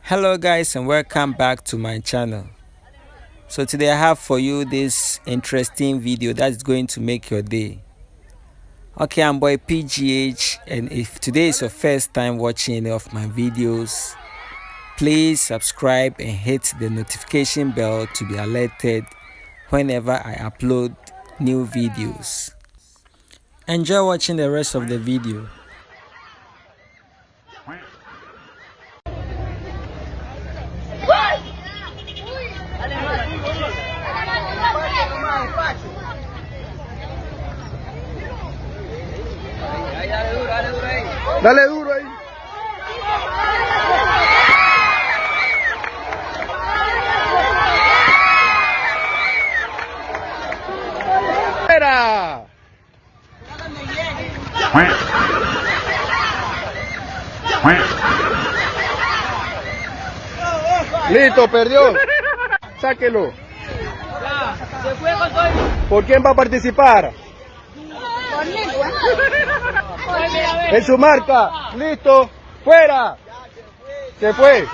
Hello guys and welcome back to my channel. So today I have for you this interesting video that's going to make your day. Okay, I'm boy PGH, and if today is your first time watching any of my videos, please subscribe and hit the notification bell to be alerted whenever I upload new videos. Enjoy watching the rest of the video. Dale duro ahí. Espera. Listo, perdió. Sáquelo. ¿Por quién va a participar? En su marca. Listo. Fuera. Se fue.